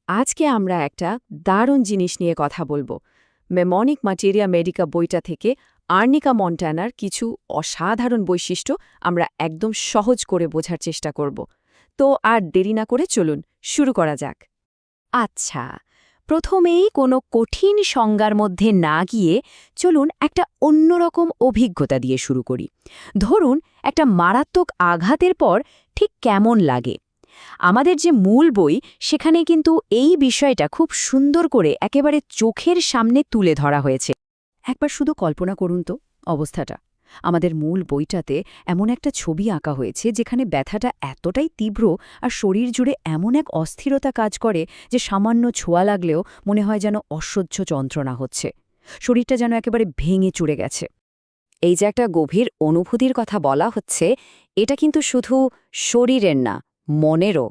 আজকে আমরা একটা দারুণ জিনিস নিয়ে কথা বলবো। মেমনিক ম্যাটেরিয়া মেডিকা বইটা থেকে আর্নিকা মন্টানার কিছু অসাধারণ বৈশিষ্ট্য আমরা একদম সহজ করে বোঝার চেষ্টা করব। তো আর দেরি না করে চলুন শুরু করা যাক। আচ্ছা, প্রথমেই কোনো কঠিন সংজ্ঞার মধ্যে না গিয়ে চলুন একটা অন্যরকম অভিজ্ঞতা দিয়ে শুরু করি। ধরুন একটা মারাত্মক আঘাতের পর ঠিক কেমন লাগে। আমাদের যে মূল বই সেখানে কিন্তু এই বিষয়টা খুব সুন্দর করে একেবারে চোখের সামনে তুলে ধরা হয়েছে। একবার শুধু কল্পনা করুন তো অবস্থাটা। আমাদের মূল বইটাতে এমন একটা ছবি আঁকা হয়েছে যেখানে ব্যথাটা এতটাই তীব্র আর শরীর জুড়ে এমন এক অস্থিরতা কাজ করে যে সামান্য ছোঁয়া লাগলেও মনে হয় যেন অসহ্য যন্ত্রণা হচ্ছে। শরীরটা যেন একেবারে ভেঙে চুড়ে গেছে। এই যে একটা গভীর অনুভূতির কথা বলা হচ্ছে, এটা কিন্তু শুধু শরীরের না, মনেরও।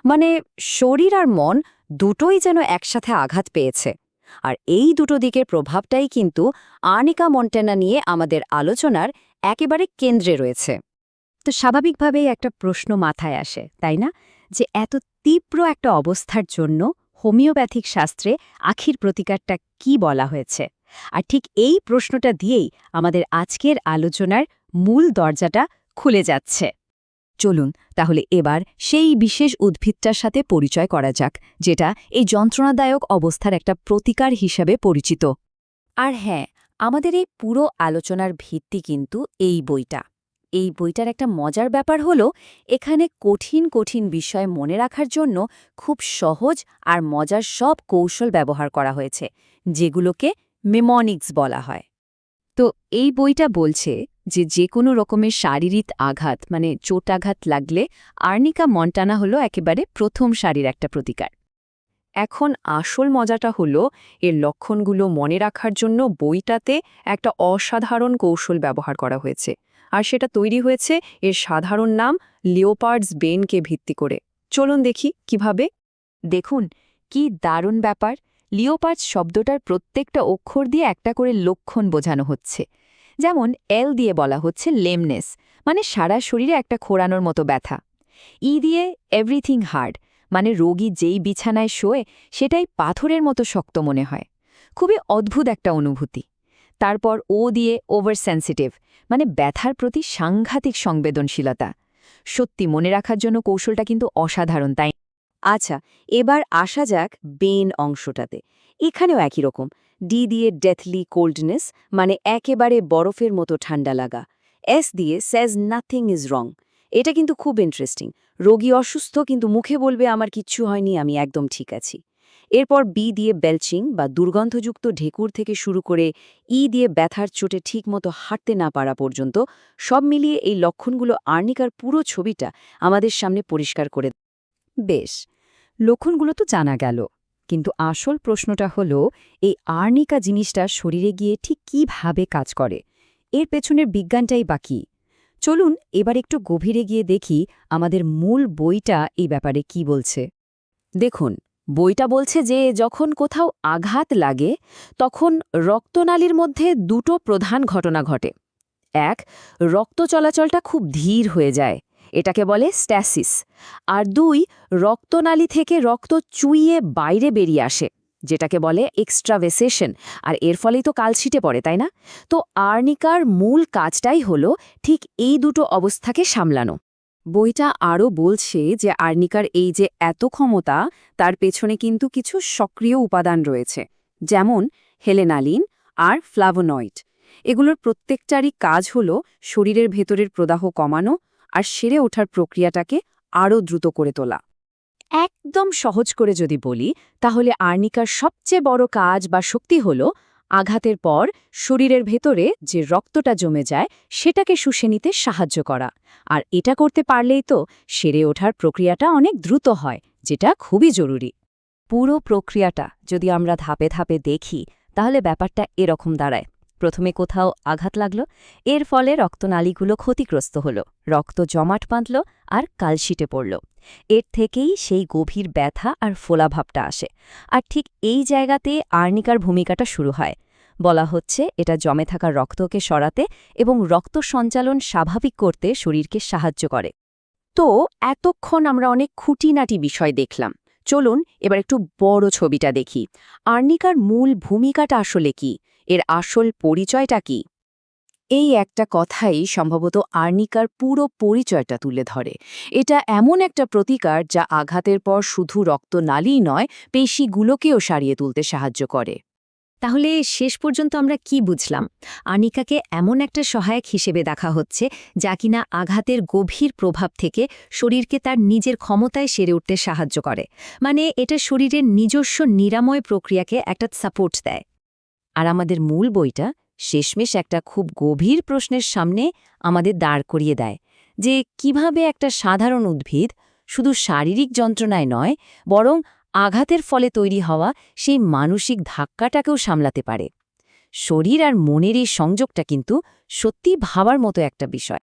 মানে শরীর আর মন দুটোই যেন একসাথে আঘাত পেয়েছে। আর এই দুটো দিকের প্রভাবটাই কিন্তু আর্নিকা মন্টানা নিয়ে আমাদের আলোচনার একেবারে কেন্দ্রে রয়েছে। তো স্বাভাবিকভাবেই একটা প্রশ্ন মাথায় আসে, তাই না? যে এত তীব্র একটা অবস্থার জন্য হোমিওপ্যাথিক শাস্ত্রে আখির প্রতিকারটা কি বলা হয়েছে? আর ঠিক এই প্রশ্নটা দিয়েই আমাদের আজকের আলোচনার মূল দরজাটা খুলে যাচ্ছে। চলুন তাহলে এবার সেই বিশেষ উদ্ভিদটার সাথে পরিচয় করা যাক, যেটা এই যন্ত্রণাদায়ক অবস্থার একটা প্রতিকার হিসাবে পরিচিত। আর হ্যাঁ, আমাদের এই পুরো আলোচনার ভিত্তি কিন্তু এই বইটা। এই বইটার একটা মজার ব্যাপার হলো এখানে কঠিন কঠিন বিষয় মনে রাখার জন্য খুব সহজ আর মজার সব কৌশল ব্যবহার করা হয়েছে, যেগুলোকে মেমনিক্স বলা হয়। তো এই বইটা বলছে যে কোনো রকমের শারীরিক আঘাত মানে চোটাঘাত লাগলে আর্নিকা মন্টানা হলো একেবারে প্রথম সারির একটা প্রতিকার। এখন আসল মজাটা হলো এর লক্ষণগুলো মনে রাখার জন্য বইটাতে একটা অসাধারণ কৌশল ব্যবহার করা হয়েছে, আর সেটা তৈরি হয়েছে এর সাধারণ নাম লিওপার্ডস বেনকে ভিত্তি করে। চলুন দেখি কিভাবে। দেখুন কি দারুণ ব্যাপার। লিওপার্ডস শব্দটার প্রত্যেকটা অক্ষর দিয়ে একটা করে লক্ষণ বোঝানো হচ্ছে। যেমন এল দিয়ে বলা হচ্ছে লেমনেস, মানে সারা শরীরে একটা খোঁড়ানোর মতো ব্যথা। ই দিয়ে এভরিথিং হার্ড, মানে রোগী যেই বিছানায় শোয় সেটাই পাথরের মতো শক্ত মনে হয়। খুবই অদ্ভুত একটা অনুভূতি। তারপর ও দিয়ে ওভার সেন্সিটিভ, মানে ব্যথার প্রতি সাংঘাতিক সংবেদনশীলতা। সত্যি মনে রাখার জন্য কৌশলটা কিন্তু অসাধারণ, তাই? আচ্ছা, এবার আসা যাক বেন অংশটাতে। এখানেও একই রকম। ডি দিয়ে ডেথলি কোল্ডনেস, মানে একেবারে বরফের মতো ঠান্ডা লাগা। এস দিয়ে সেজ নাথিং ইজ রং। এটা কিন্তু খুব ইন্টারেস্টিং। রোগী অসুস্থ কিন্তু মুখে বলবে আমার কিচ্ছু হয়নি, আমি একদম ঠিক আছি। এরপর বি দিয়ে বেলচিং বা দুর্গন্ধযুক্ত ঢেকুর থেকে শুরু করে ই দিয়ে ব্যথার চোটে ঠিকমতো হাঁটতে না পারা পর্যন্ত সব মিলিয়ে এই লক্ষণগুলো আর্নিকার পুরো ছবিটা আমাদের সামনে পরিষ্কার করে। বেশ, লক্ষণগুলো তো জানা গেল, কিন্তু আসল প্রশ্নটা হলো এই আর্নিকা জিনিসটা শরীরে গিয়ে ঠিক কিভাবে কাজ করে। এর পেছনের বিজ্ঞানটাই বাকি। চলুন এবার একটু গভীরে গিয়ে দেখি আমাদের মূল বইটা এই ব্যাপারে কি বলছে। দেখুন, বইটা বলছে যে যখন কোথাও আঘাত লাগে তখন রক্তনালীর মধ্যে দুটো প্রধান ঘটনা ঘটে। এক, রক্ত চলাচলটা খুব ধীর হয়ে যায়, এটাকে বলে স্ট্যাসিস। আর দুই, রক্তনালী থেকে রক্ত চুইয়ে বাইরে বেরিয়ে আসে, যেটাকে বলে এক্সট্রাভেসেশন। আর এর ফলেই তো কালছিটে পড়ে, তাই না? তো আর্নিকার মূল কাজটাই হলো ঠিক এই দুটো অবস্থাকে সামলানো। বইটা আরও বলছে যে আর্নিকার এই যে এত ক্ষমতা, তার পেছনে কিন্তু কিছু সক্রিয় উপাদান রয়েছে, যেমন হেলেনালিন আর ফ্লাভোনয়েড। এগুলোর প্রত্যেকটারই কাজ হল শরীরের ভেতরের প্রদাহ কমানো আর সেরে ওঠার প্রক্রিয়াটাকে আরও দ্রুত করে তোলা। একদম সহজ করে যদি বলি, তাহলে আর্নিকার সবচেয়ে বড় কাজ বা শক্তি হল আঘাতের পর শরীরের ভেতরে যে রক্তটা জমে যায় সেটাকে শুষে নিতে সাহায্য করা। আর এটা করতে পারলেই তো সেরে ওঠার প্রক্রিয়াটা অনেক দ্রুত হয়, যেটা খুবই জরুরি। পুরো প্রক্রিয়াটা যদি আমরা ধাপে ধাপে দেখি তাহলে ব্যাপারটা এরকম দাঁড়ায়। প্রথমে কোথাও আঘাত লাগলো, এর ফলে রক্তনালীগুলো ক্ষতিগ্রস্ত হলো, রক্ত জমাট বাঁধল আর কালশিটে পড়ল। এর থেকেই সেই গভীর ব্যথা আর ফোলাভাবটা আসে। আর ঠিক এই জায়গাতে আর্নিকার ভূমিকাটা শুরু হয়। বলা হচ্ছে এটা জমে থাকা রক্তকে সরাতে এবং রক্ত সঞ্চালন স্বাভাবিক করতে শরীরকে সাহায্য করে। তো এতক্ষণ আমরা অনেক খুঁটিনাটি বিষয় দেখলাম। চলুন এবার একটু বড় ছবিটা দেখি। আর্নিকার মূল ভূমিকাটা আসলে কি? এর আসল পরিচয়টা কি? এই একটা কথাই সম্ভবত আর্নিকার পুরো পরিচয়টা তুলে ধরে। এটা এমন একটা প্রতিকার যা আঘাতের পর শুধু রক্তনালীই নয়, পেশিগুলোকেও সারিয়ে তুলতে সাহায্য করে। তাহলে শেষ পর্যন্ত আমরা কি বুঝলাম? আর্নিকাকে এমন একটা সহায়ক হিসেবে দেখা হচ্ছে যা কিনা আঘাতের গভীর প্রভাব থেকে শরীরকে তার নিজের ক্ষমতায় সেরে উঠতে সাহায্য করে। মানে এটা শরীরের নিজস্ব নিরাময় প্রক্রিয়াকে একটা সাপোর্ট দেয়। আর আমাদের মূল বইটা শেষমেশ একটা খুব গভীর প্রশ্নের সামনে আমাদের দাঁড় করিয়ে দেয়, যে কিভাবে একটা সাধারণ উদ্ভিদ শুধু শারীরিক যন্ত্রণায় নয়, বরং আঘাতের ফলে তৈরি হওয়া সেই মানসিক ধাক্কাটাকেও সামলাতে পারে। শরীর আর মনের এই সংযোগটা কিন্তু সত্যি ভাবার মতো একটা বিষয়।